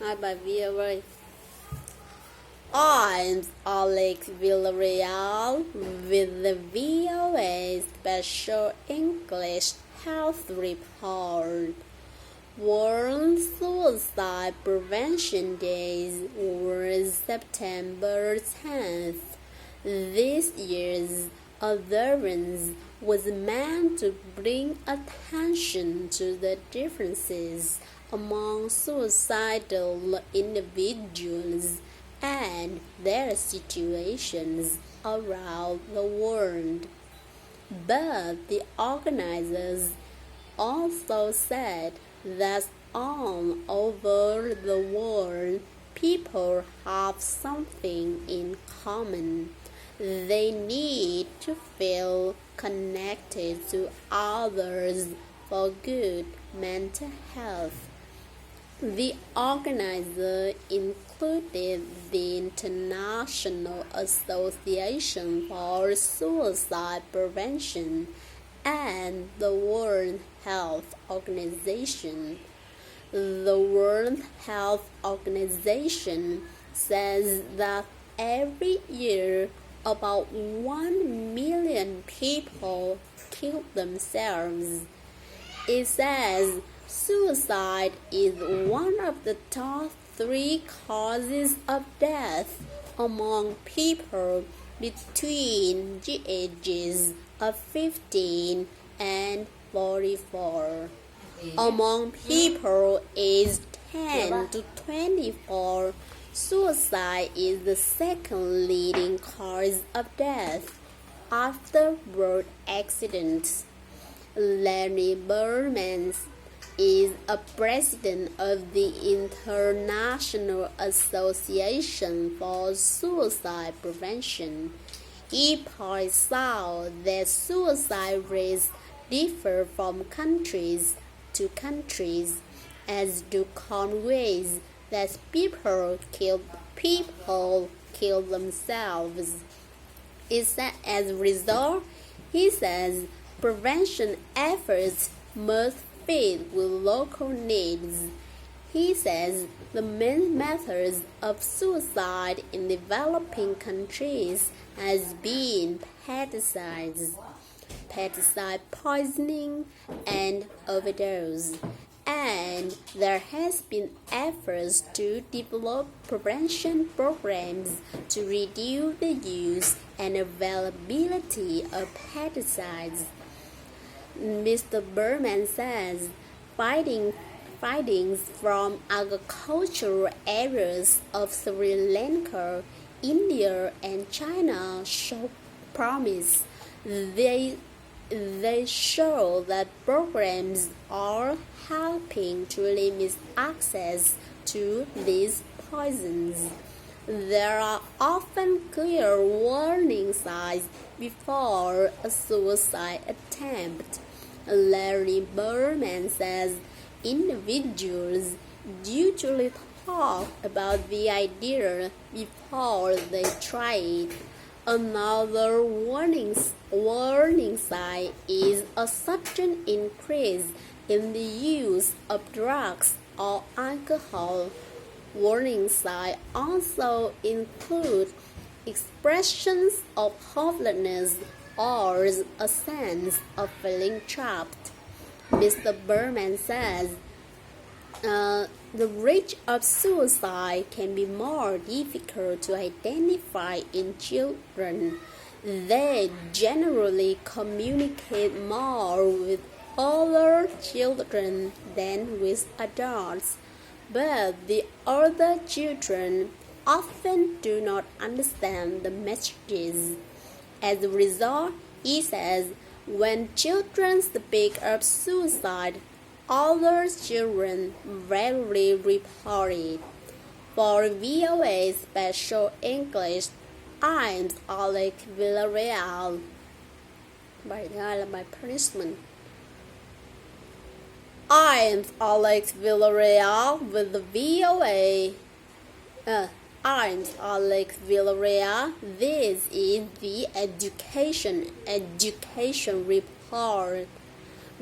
Hi, by VOA. I'm Alex Villarreal with the VOA Special English Health Report. World Suicide Prevention Days was September 10th. This year's observance was meant to bring attention to the differences among suicidal individuals and their situations around the world. But the organizers also said that all over the world people have something in common. They need to feel connected to others for good mental health. The organizer included the International Association for Suicide Prevention and the World Health Organization. The World Health Organization says that every year about 1 million people kill themselves. It says suicide is one of the top 3 causes of death among people between the ages of 15 and 44. Among people aged 10 to 24, suicide is the second leading cause of death after road accidents. Larry Berman is a president of the International Association for Suicide Prevention. He points out that suicide rates differ from countries to countries, as do common ways that people kill themselves. As a result, he says prevention efforts must fit with local needs. He says the main methods of suicide in developing countries has been pesticide poisoning, and overdose. And there has been efforts to develop prevention programs to reduce the use and availability of pesticides. Mr. Berman says findings from agricultural areas of Sri Lanka, India, and China show promise. They show that programs are helping to limit access to these poisons. There are often clear warning signs before a suicide attempt. Larry Berman says individuals usually talk about the idea before they try it. Another warning sign is a sudden increase in the use of drugs or alcohol. Warning signs also include expressions of hopelessness or a sense of feeling trapped. Mr. Berman says the rate of suicide can be more difficult to identify in children. They generally communicate more with other children than with adults, but the older children often do not understand the messages. As a result, he says, when children speak of suicide, older children rarely report it. For VOA Special English, I'm Alex Villarreal. Bài thứ hai là bài punishment. I'm Alex Villarreal with the VOA. I'm Alex Villarreal. This is the education report.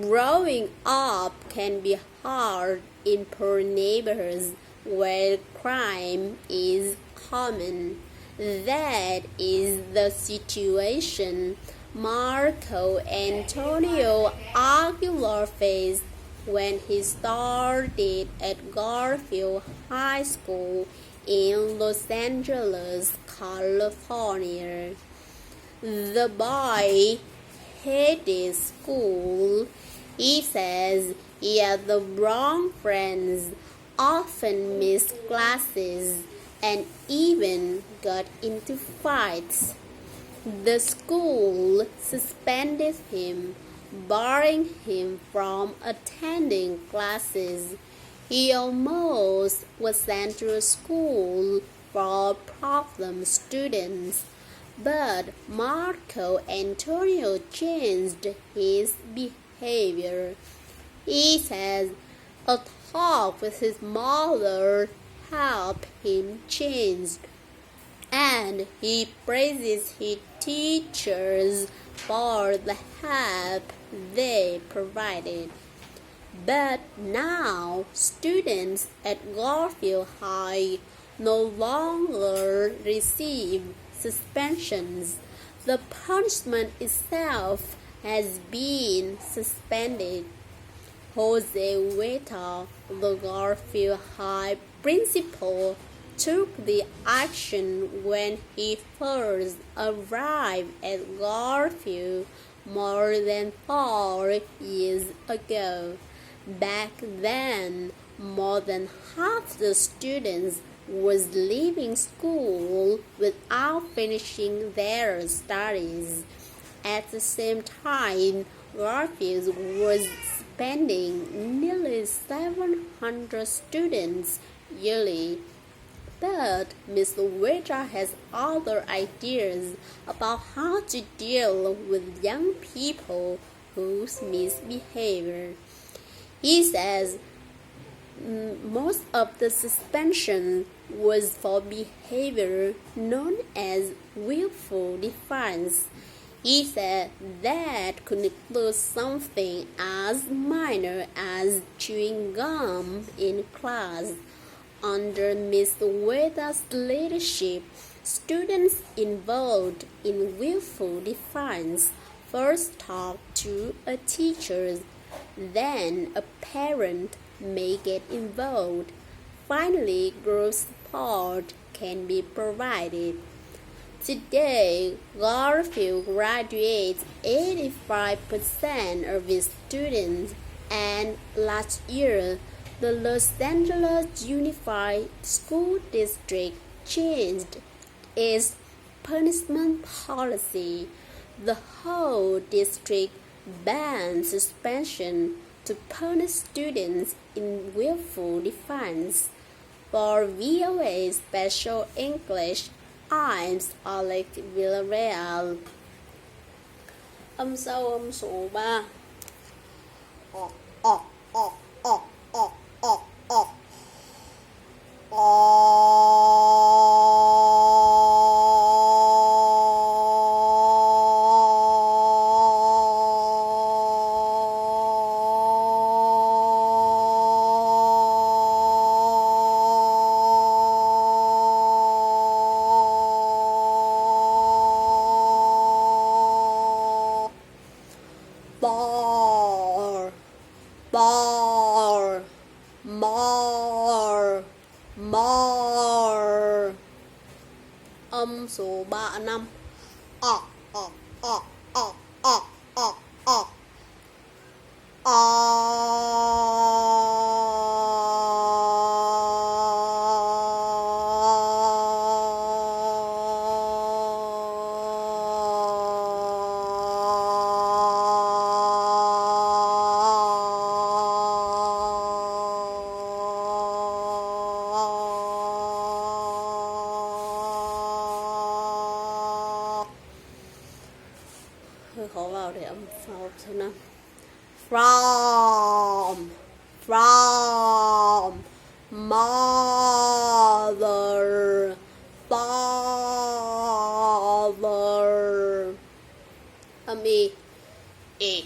Growing up can be hard in poor neighborhoods, where crime is common. That is the situation Marco Antonio Aguilar faced when he started at Garfield High School in Los Angeles, California. The boy hated school. He says he had the wrong friends, often missed classes, and even got into fights. The school suspended him, barring him from attending classes. He almost was sent to a school for problem students, but Marco Antonio changed his behavior. He says a talk with his mother helped him change, and he praises his teachers for the help they provided. But now students at Garfield High no longer receive suspensions. The punishment itself has been suspended. Jose Huerta, the Garfield High principal, took the action when he first arrived at Garfield more than 4 years ago. Back then, more than half the students was leaving school without finishing their studies. At the same time, Garfield was spending nearly 700 students yearly. But Mr. Huerta has other ideas about how to deal with young people whose misbehavior. He says most of the suspension was for behavior known as willful defiance. He said that could include something as minor as chewing gum in class. Under Mr. Huerta's leadership, students involved in willful defiance first talk to a teacher, then a parent may get involved. Finally, group support can be provided. Today, Garfield graduates 85% of its students, and last year, the Los Angeles Unified School District changed its punishment policy. The whole district banned suspension to punish students in willful defiance. For VOA Special English, I'm Alex Villarreal. Âm sau âm số 3. Bar, more. Âm số 3 5. Hơi khó vào để âm vào số 5. From mother, father. Âm y. E.